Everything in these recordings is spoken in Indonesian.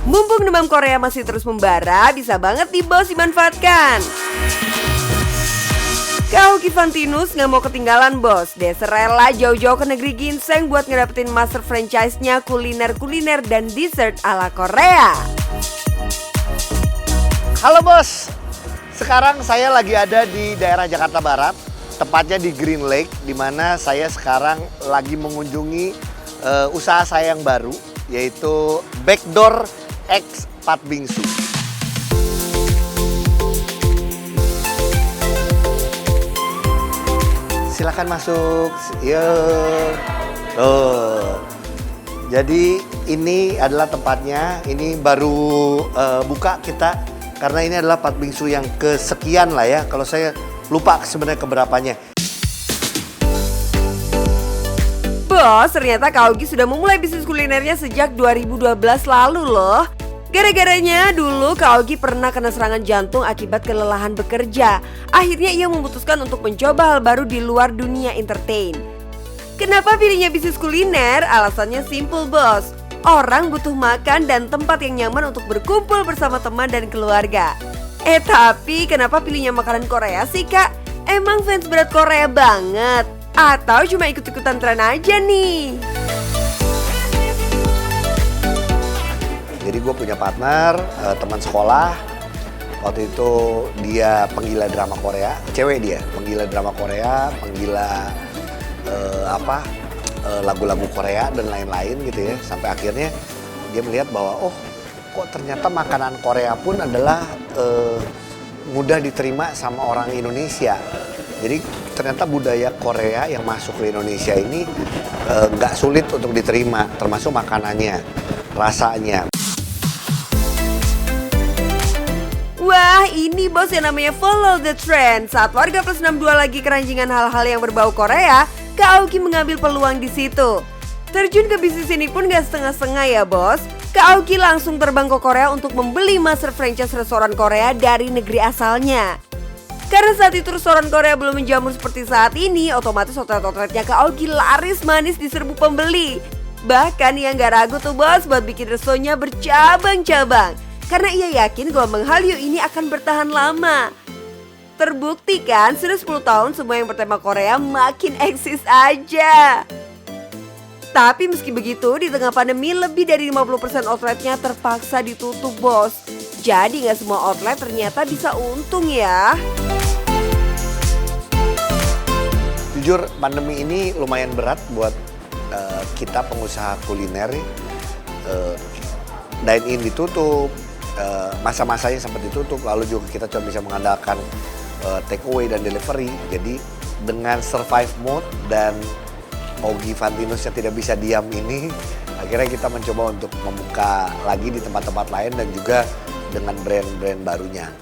Mumpung demam Korea masih terus membara, bisa banget nih bos dimanfaatkan. Kak Fantinus nggak mau ketinggalan bos. Dia rela jauh-jauh ke negeri ginseng buat ngedapetin master franchise-nya kuliner-kuliner dan dessert ala Korea. Halo bos, sekarang saya lagi ada di daerah Jakarta Barat, tepatnya di Green Lake, di mana saya sekarang lagi mengunjungi usaha saya yang baru, yaitu Backdoor X Pat Bingsu. Silakan masuk, yuk. Jadi ini adalah tempatnya, ini baru buka kita, karena ini adalah Pat Bingsu yang kesekian lah ya, kalau saya lupa sebenarnya keberapanya. Bos, ternyata Kak Augie sudah memulai bisnis kulinernya sejak 2012 lalu loh. Gara-garanya dulu Kak Augie pernah kena serangan jantung akibat kelelahan bekerja. Akhirnya ia memutuskan untuk mencoba hal baru di luar dunia entertain. Kenapa pilihnya bisnis kuliner? Alasannya simple bos. Orang butuh makan dan tempat yang nyaman untuk berkumpul bersama teman dan keluarga. Tapi kenapa pilihnya makanan Korea sih kak? Emang fans berat Korea banget? Atau cuma ikut-ikutan tren aja nih? Jadi gue punya partner, teman sekolah. Waktu itu dia penggila drama Korea, cewek dia, penggila drama Korea, penggila lagu-lagu Korea dan lain-lain gitu ya. Sampai akhirnya dia melihat bahwa kok ternyata makanan Korea pun adalah mudah diterima sama orang Indonesia. Jadi ternyata budaya Korea yang masuk ke Indonesia ini nggak sulit untuk diterima, termasuk makanannya, rasanya. Wah, ini bos yang namanya follow the trend. Saat Warga Plus 62 lagi keranjingan hal-hal yang berbau Korea, Kak Augie mengambil peluang di situ. Terjun ke bisnis ini pun gak setengah-setengah ya bos. Kak Augie langsung terbang ke Korea untuk membeli master franchise restoran Korea dari negeri asalnya. Karena saat itu restoran Korea belum menjamur seperti saat ini, otomatis outlet-outletnya Kak Augie laris manis diserbu pembeli. Bahkan yang gak ragu tuh bos buat bikin restonya bercabang-cabang. Karena ia yakin gelombang Hallyu ini akan bertahan lama. Terbukti kan sudah 10 tahun semua yang bertema Korea makin eksis aja. Tapi meski begitu di tengah pandemi lebih dari 50% outletnya terpaksa ditutup bos. Jadi gak semua outlet ternyata bisa untung ya. Jujur pandemi ini lumayan berat buat kita pengusaha kuliner. Dine-in ditutup. Masa-masanya sempat ditutup, lalu juga kita cuma bisa mengandalkan take away dan delivery. Jadi dengan survive mode dan Augie Fantinus yang tidak bisa diam ini, akhirnya kita mencoba untuk membuka lagi di tempat-tempat lain dan juga dengan brand-brand barunya.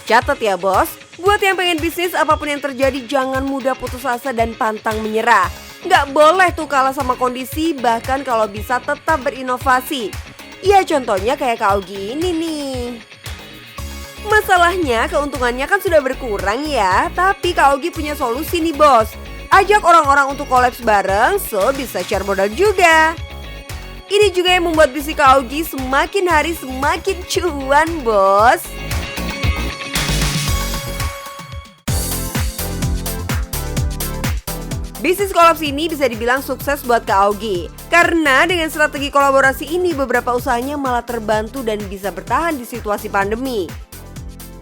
Catat ya bos, buat yang pengen bisnis apapun yang terjadi jangan mudah putus asa dan pantang menyerah. Nggak boleh tuh kalah sama kondisi, bahkan kalau bisa tetap berinovasi. Ya contohnya kayak Kak Augie ini nih. Masalahnya keuntungannya kan sudah berkurang ya, tapi Kak Augie punya solusi nih bos. Ajak orang-orang untuk kolaps bareng, so bisa share modal juga. Ini juga yang membuat bisnis Kak Augie semakin hari semakin cuan bos. Bisnis kolaps ini bisa dibilang sukses buat Kak Augie. Karena dengan strategi kolaborasi ini beberapa usahanya malah terbantu dan bisa bertahan di situasi pandemi.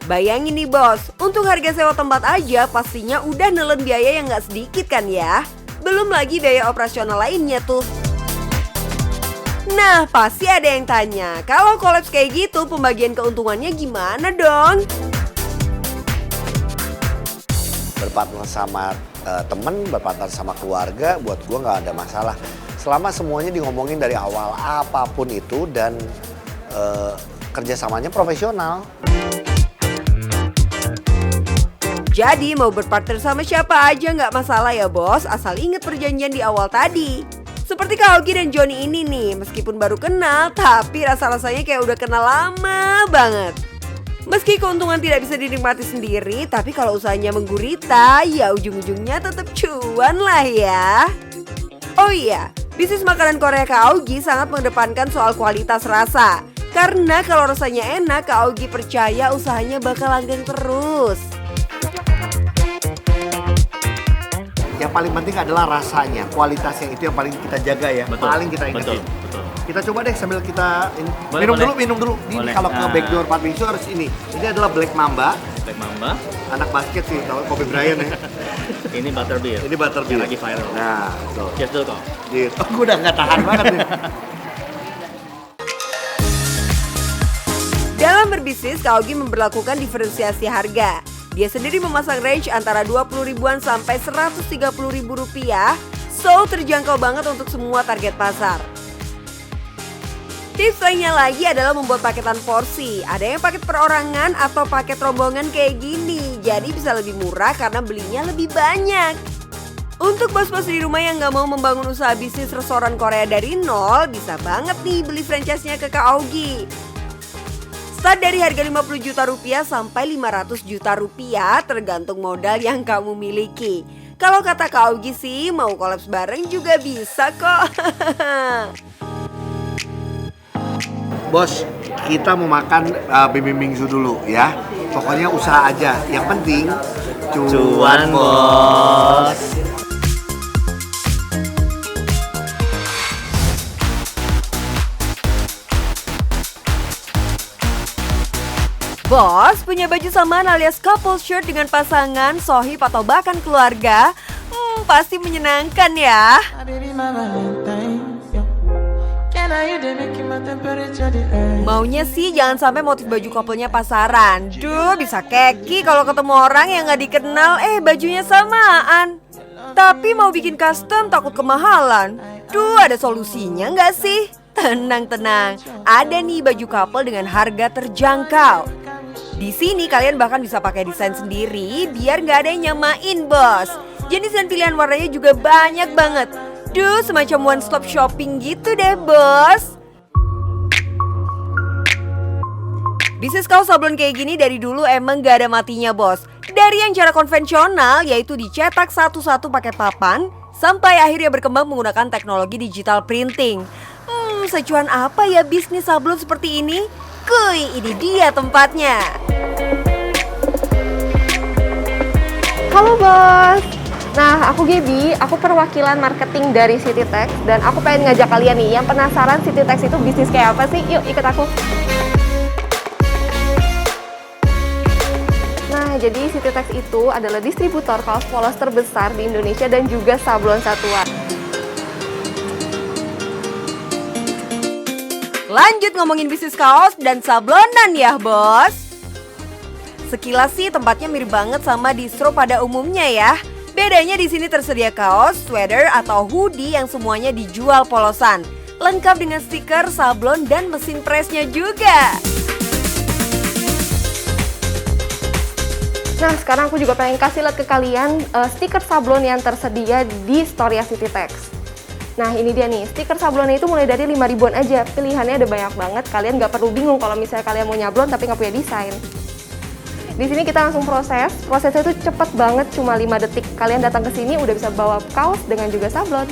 Bayangin nih bos, untuk harga sewa tempat aja pastinya udah nelen biaya yang gak sedikit kan ya. Belum lagi biaya operasional lainnya tuh. Nah pasti ada yang tanya, kalau kolaps kayak gitu pembagian keuntungannya gimana dong? Berpartner sama temen, berpartner sama keluarga, buat gue nggak ada masalah. Selama semuanya ngomongin dari awal apapun itu dan kerjasamanya profesional. Jadi mau berpartner sama siapa aja nggak masalah ya bos, asal inget perjanjian di awal tadi. Seperti Kak Augie dan Johnny ini nih, meskipun baru kenal tapi rasa-rasanya kayak udah kenal lama banget. Meski keuntungan tidak bisa dinikmati sendiri, tapi kalau usahanya menggurita, ya ujung-ujungnya tetap cuan lah ya. Oh iya, Bisnis makanan Korea Kak Aogi sangat mengedepankan soal kualitas rasa. Karena kalau rasanya enak, Kak Aogi percaya usahanya bakal langgeng terus. Yang paling penting adalah rasanya, kualitasnya itu yang paling kita jaga ya, Betul, paling kita ingetin. betul. Kita coba deh sambil kita Boleh, minum dulu. Ini Boleh. kalau ke Nah. backdoor Pak Bingsu harus ini. Ini adalah Black Mamba, Black Mamba, anak basket sih, kalau Kobe Bryant ya. ini butterbeer. Ini butterbeer. Yang lagi viral. Nah, tuh. Cheers dulu kok. Gitu. Oh, gue udah nggak tahan banget nih. Dalam berbisnis, Kak Aogi memberlakukan diferensiasi harga. Dia sendiri memasang range antara 20 ribuan sampai 130 ribu rupiah, so terjangkau banget untuk semua target pasar. Tips lainnya lagi adalah membuat paketan porsi. Ada yang paket perorangan atau paket rombongan kayak gini, jadi bisa lebih murah karena belinya lebih banyak. Untuk bos-bos di rumah yang nggak mau membangun usaha bisnis restoran Korea dari nol, bisa banget nih beli franchise-nya ke Kak Aogi. Start dari harga 50 juta rupiah sampai 500 juta rupiah tergantung modal yang kamu miliki. Kalau kata Kak Aogi sih mau kolaps bareng juga bisa kok. Bos, kita mau makan bimbing dulu ya. Pokoknya usaha aja. Yang penting cuan, bos. Bos, punya baju samaan alias couple shirt dengan pasangan, sohib atau bahkan keluarga? Pasti menyenangkan ya. Maunya sih jangan sampai motif baju couple-nya pasaran. Duh, bisa keki kalau ketemu orang yang nggak dikenal, bajunya samaan. Tapi mau bikin custom takut kemahalan. Duh, ada solusinya nggak sih? Tenang, ada nih baju couple dengan harga terjangkau. Di sini kalian bahkan bisa pakai desain sendiri biar nggak ada yang nyamain, bos. Jenis dan pilihan warnanya juga banyak banget. Duh, semacam one stop shopping gitu deh, bos. Bisnis kaos sablon kayak gini dari dulu emang gak ada matinya, bos. Dari yang cara konvensional, yaitu dicetak satu-satu pakai papan, sampai akhirnya berkembang menggunakan teknologi digital printing. Secuan apa ya bisnis sablon seperti ini? Kuy, ini dia tempatnya. Halo bos. Nah, aku Gaby, aku perwakilan marketing dari Citytex dan aku pengen ngajak kalian nih yang penasaran Citytex itu bisnis kayak apa sih? Yuk ikut aku. Nah, jadi Citytex itu adalah distributor kaos polos terbesar di Indonesia dan juga sablon satuan. Lanjut ngomongin bisnis kaos dan sablonan ya, bos. Sekilas sih tempatnya mirip banget sama distro pada umumnya ya. Bedanya di sini tersedia kaos, sweater atau hoodie yang semuanya dijual polosan. Lengkap dengan stiker, sablon dan mesin presnya juga. Nah, sekarang aku juga pengen kasih lihat ke kalian stiker sablon yang tersedia di Storia Citytex. Nah, ini dia nih, stiker sablonnya itu mulai dari 5 ribuan aja. Pilihannya ada banyak banget, kalian nggak perlu bingung kalau misalnya kalian mau nyablon tapi nggak punya desain. Di sini kita langsung prosesnya itu cepet banget, cuma 5 detik. Kalian datang ke sini udah bisa bawa kaos dengan juga sablon.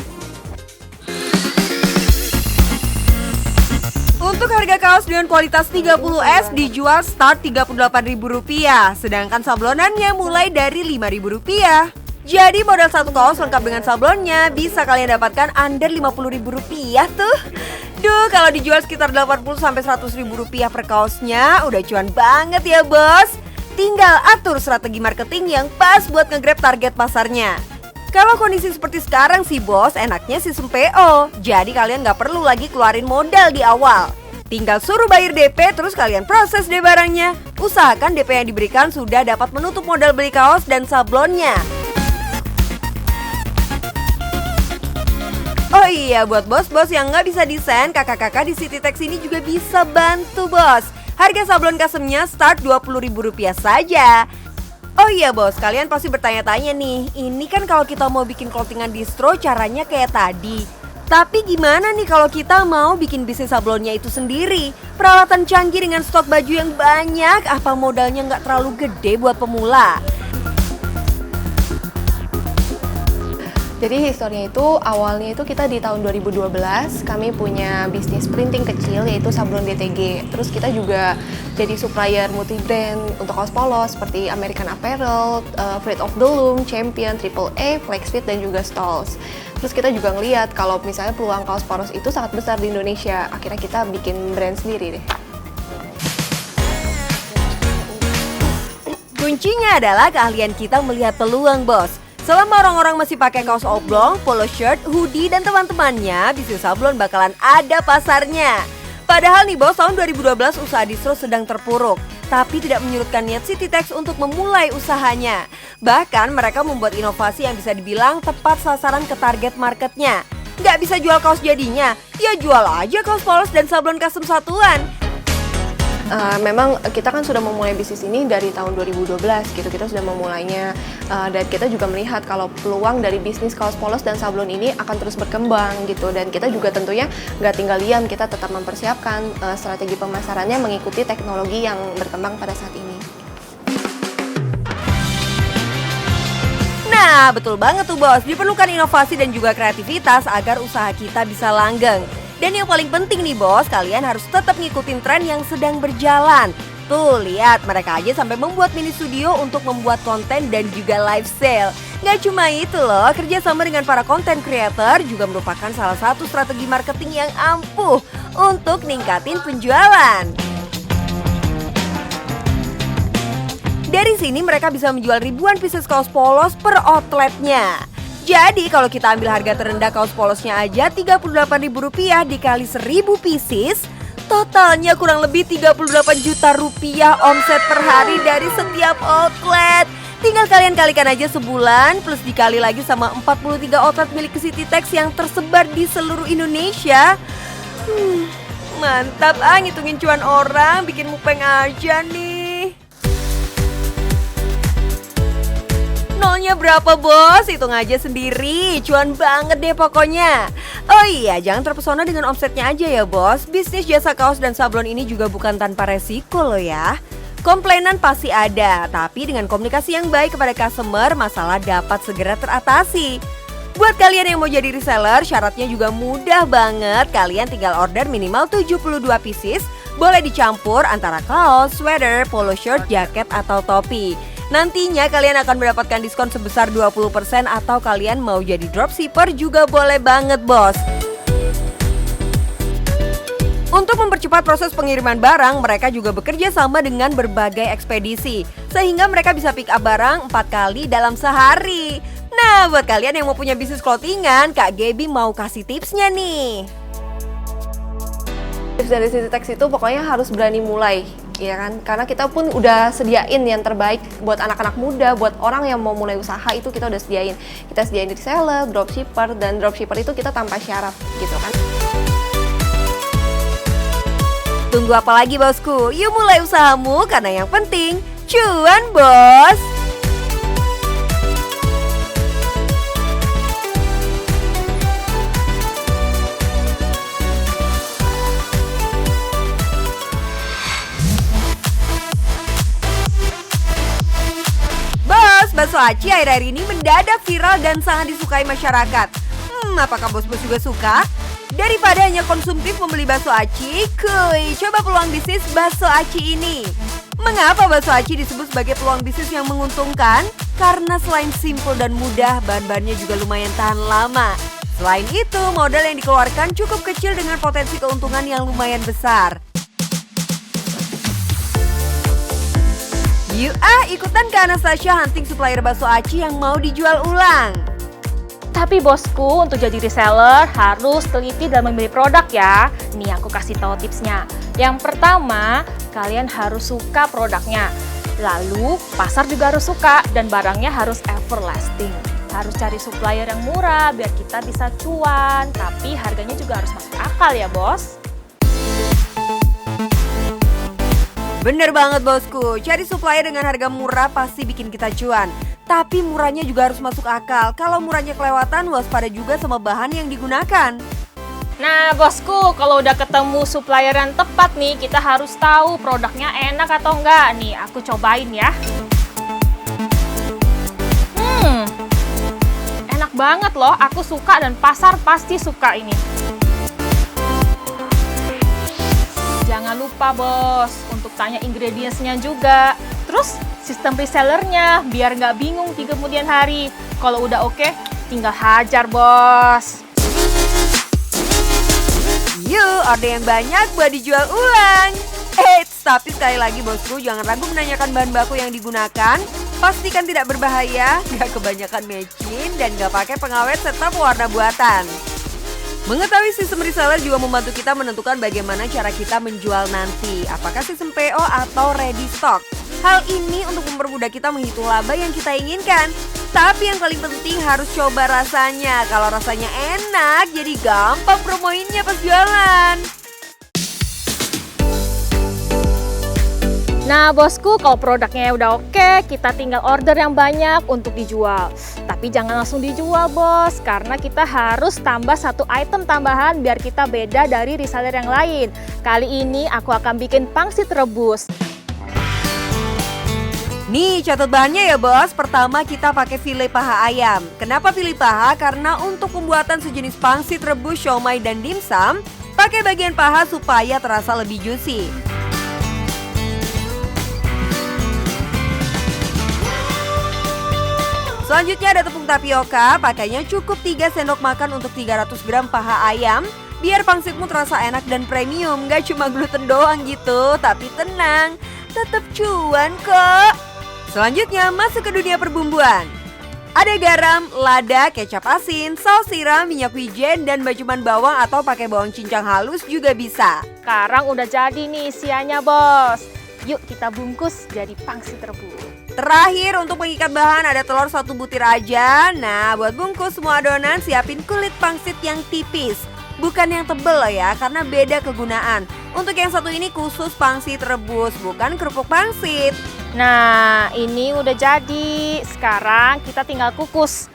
Untuk harga kaos dengan kualitas 30S dijual start Rp38.000, sedangkan sablonannya mulai dari Rp5.000. Jadi modal satu kaos lengkap dengan sablonnya bisa kalian dapatkan under Rp50.000 tuh. Duh, kalau dijual sekitar Rp80-100.000 per kaosnya udah cuan banget ya, bos. Tinggal atur strategi marketing yang pas buat nge-grab target pasarnya. Kalau kondisi seperti sekarang sih, bos, enaknya sistem PO. Jadi kalian nggak perlu lagi keluarin modal di awal. Tinggal suruh bayar DP terus kalian proses deh barangnya. Usahakan DP yang diberikan sudah dapat menutup modal beli kaos dan sablonnya. Oh iya, buat bos-bos yang nggak bisa desain, kakak-kakak di Citytex ini juga bisa bantu, bos. Harga sablon customnya start Rp20.000 saja. Oh iya bos, kalian pasti bertanya-tanya nih, ini kan kalau kita mau bikin clothingan distro caranya kayak tadi. Tapi gimana nih kalau kita mau bikin bisnis sablonnya itu sendiri? Peralatan canggih dengan stok baju yang banyak, apa modalnya nggak terlalu gede buat pemula? Jadi historinya itu awalnya itu kita di tahun 2012 kami punya bisnis printing kecil yaitu sablon DTG. Terus kita juga jadi supplier multi brand untuk kaos polos seperti American Apparel, Fruit of the Loom, Champion, Triple A, Flexfit dan juga Stalls. Terus kita juga ngelihat kalau misalnya peluang kaos polos itu sangat besar di Indonesia. Akhirnya kita bikin brand sendiri deh. Kuncinya adalah keahlian kita melihat peluang, bos. Selama orang-orang masih pakai kaos oblong, polo shirt, hoodie, dan teman-temannya, bisnis sablon bakalan ada pasarnya. Padahal nih bos, tahun 2012 usaha distro sedang terpuruk, tapi tidak menyurutkan niat City-Tex untuk memulai usahanya. Bahkan mereka membuat inovasi yang bisa dibilang tepat sasaran ke target marketnya. Nggak bisa jual kaos jadinya, ya jual aja kaos polos dan sablon custom satuan. Memang kita kan sudah memulai bisnis ini dari tahun 2012 gitu, kita sudah memulainya dan kita juga melihat kalau peluang dari bisnis kaos polos dan sablon ini akan terus berkembang gitu, dan kita juga tentunya nggak tinggal diam, kita tetap mempersiapkan strategi pemasarannya mengikuti teknologi yang berkembang pada saat ini. Nah, betul banget tuh bos, diperlukan inovasi dan juga kreativitas agar usaha kita bisa langgeng. Dan yang paling penting nih bos, kalian harus tetap ngikutin tren yang sedang berjalan. Tuh, lihat mereka aja sampai membuat mini studio untuk membuat konten dan juga live sale. Gak cuma itu loh, kerjasama dengan para content creator juga merupakan salah satu strategi marketing yang ampuh untuk ningkatin penjualan. Dari sini mereka bisa menjual ribuan pieces kaos polos per outletnya. Jadi kalau kita ambil harga terendah kaos polosnya aja Rp38.000 dikali 1000 pieces, totalnya kurang lebih Rp38 juta omset per hari dari setiap outlet. Tinggal kalian kalikan aja sebulan plus dikali lagi sama 43 outlet milik City-Tex yang tersebar di seluruh Indonesia. Mantap ngitungin cuan orang, bikin mupeng aja nih. Nolnya berapa bos? Hitung aja sendiri, cuan banget deh pokoknya. Oh iya, jangan terpesona dengan omsetnya aja ya bos. Bisnis jasa kaos dan sablon ini juga bukan tanpa resiko loh ya. Komplainan pasti ada, tapi dengan komunikasi yang baik kepada customer, masalah dapat segera teratasi. Buat kalian yang mau jadi reseller, syaratnya juga mudah banget. Kalian tinggal order minimal 72 pieces, boleh dicampur antara kaos, sweater, polo shirt, jaket, atau topi. Nantinya kalian akan mendapatkan diskon sebesar 20% atau kalian mau jadi dropshipper juga boleh banget bos. Untuk mempercepat proses pengiriman barang, mereka juga bekerja sama dengan berbagai ekspedisi. Sehingga mereka bisa pick up barang 4 kali dalam sehari. Nah, buat kalian yang mau punya bisnis clothingan, Kak Gaby mau kasih tipsnya nih. Tips dari City-Tex itu pokoknya harus berani mulai. Ya kan, karena kita pun udah sediain yang terbaik buat anak-anak muda, buat orang yang mau mulai usaha itu kita udah sediain. Kita sediain reseller, dropshipper, dan dropshipper itu kita tanpa syarat gitu kan. Tunggu apa lagi bosku? Yuk mulai usahamu karena yang penting cuan bos. Bakso aci akhir-akhir ini mendadak viral dan sangat disukai masyarakat. Apakah bos-bos juga suka? Daripada hanya konsumtif membeli bakso aci, kuy, coba peluang bisnis bakso aci ini. Mengapa bakso aci disebut sebagai peluang bisnis yang menguntungkan? Karena selain simpel dan mudah, bahan-bahannya juga lumayan tahan lama. Selain itu, modal yang dikeluarkan cukup kecil dengan potensi keuntungan yang lumayan besar. Yuk ikutan ke Anastasia hunting supplier bakso aci yang mau dijual ulang. Tapi bosku, untuk jadi reseller harus teliti dalam memilih produk ya. Nih aku kasih tahu tipsnya. Yang pertama, kalian harus suka produknya. Lalu pasar juga harus suka dan barangnya harus everlasting. Harus cari supplier yang murah biar kita bisa cuan, tapi harganya juga harus masuk akal ya bos. Bener banget bosku, cari supplier dengan harga murah pasti bikin kita cuan. Tapi murahnya juga harus masuk akal. Kalau murahnya kelewatan, waspada juga sama bahan yang digunakan. Nah bosku, kalau udah ketemu supplier yang tepat nih, kita harus tahu produknya enak atau enggak. Nih aku cobain ya. Enak banget loh, aku suka dan pasar pasti suka ini. Jangan lupa bos, untuk tanya ingredients-nya juga. Terus sistem resellernya, biar nggak bingung di kemudian hari. Kalau udah oke, tinggal hajar bos. Yuk, order yang banyak buat dijual ulang. Eits, tapi sekali lagi bosku, jangan ragu menanyakan bahan baku yang digunakan. Pastikan tidak berbahaya, gak kebanyakan mecin, dan gak pakai pengawet serta pewarna buatan. Mengetahui sistem reseller juga membantu kita menentukan bagaimana cara kita menjual nanti. Apakah sistem PO atau ready stock. Hal ini untuk mempermudah kita menghitung laba yang kita inginkan. Tapi yang paling penting harus coba rasanya. Kalau rasanya enak, jadi gampang promoinnya pas jualan. Nah bosku, kalau produknya udah oke, kita tinggal order yang banyak untuk dijual. Tapi jangan langsung dijual bos, karena kita harus tambah satu item tambahan biar kita beda dari reseller yang lain. Kali ini aku akan bikin pangsit rebus. Nih catat bahannya ya bos. Pertama kita pakai file paha ayam. Kenapa pilih paha? Karena untuk pembuatan sejenis pangsit rebus, siomay dan dimsum, pakai bagian paha supaya terasa lebih juicy. Selanjutnya ada tepung tapioka, pakainya cukup 3 sendok makan untuk 300 gram paha ayam. Biar pangsitmu terasa enak dan premium, gak cuma gluten doang gitu. Tapi tenang, tetap cuan kok. Selanjutnya masuk ke dunia perbumbuan. Ada garam, lada, kecap asin, saus tiram, minyak wijen, dan bacuman bawang atau pakai bawang cincang halus juga bisa. Sekarang udah jadi nih isiannya bos. Yuk kita bungkus jadi pangsit rebus. Terakhir untuk mengikat bahan ada telur 1 butir aja. Nah buat bungkus semua adonan siapin kulit pangsit yang tipis. Bukan yang tebel loh ya, karena beda kegunaan. Untuk yang satu ini khusus pangsit rebus, bukan kerupuk pangsit. Nah ini udah jadi. Sekarang kita tinggal kukus.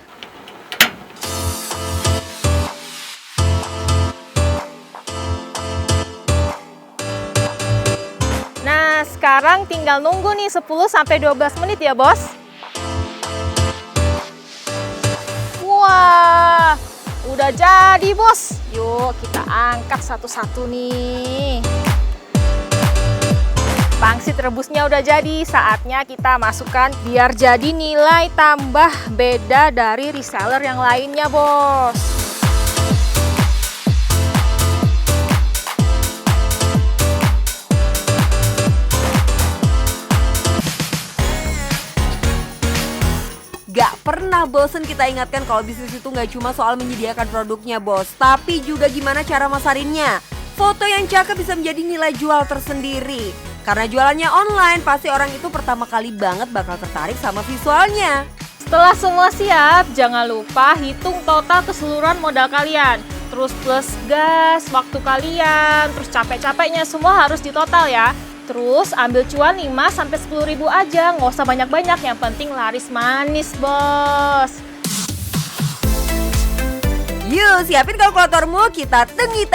Nah, sekarang tinggal nunggu nih 10-12 menit ya, bos. Wah, udah jadi, bos. Yuk, kita angkat satu-satu nih. Pangsit rebusnya udah jadi, saatnya kita masukkan biar jadi nilai tambah beda dari reseller yang lainnya, bos. Gak pernah bosen kita ingatkan kalau bisnis itu gak cuma soal menyediakan produknya bos, tapi juga gimana cara masarinnya. Foto yang cakep bisa menjadi nilai jual tersendiri. Karena jualannya online, pasti orang itu pertama kali banget bakal tertarik sama visualnya. Setelah semua siap, jangan lupa hitung total keseluruhan modal kalian. Terus plus gas, waktu kalian, terus capek-capeknya semua harus ditotal ya. Terus ambil cuan 5-10 ribu aja, nggak usah banyak-banyak, yang penting laris manis bos. Yuk siapin kalkulatormu, kita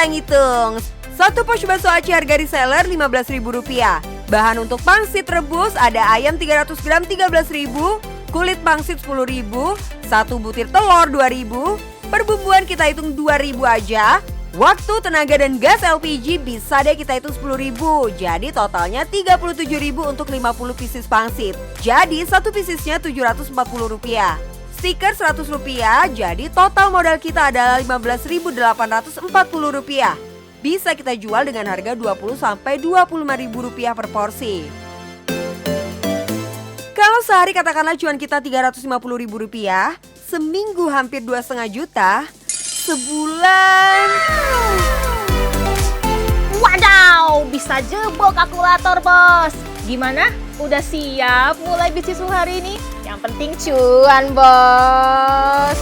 hitung. Satu pos bakso Aceh harga reseller Rp15.000. Bahan untuk pangsit rebus ada ayam 300 gram 13.000, kulit pangsit 10.000, satu butir telur 2.000, perbumbuan kita hitung 2.000 aja. Waktu, tenaga, dan gas LPG bisa deh kita hitung 10.000. Jadi totalnya 37.000 untuk 50 pieces pangsit. Jadi satu piecesnya Rp740. Stiker Rp100, jadi total modal kita adalah Rp15.840. Bisa kita jual dengan harga Rp20.000-Rp25.000 per porsi. Kalau sehari katakanlah cuan kita Rp350.000, seminggu hampir 2,5 juta. Sebulan. Wadaw, bisa jebol kalkulator bos. Gimana? Udah siap mulai bisnis hari ini? Yang penting cuan bos.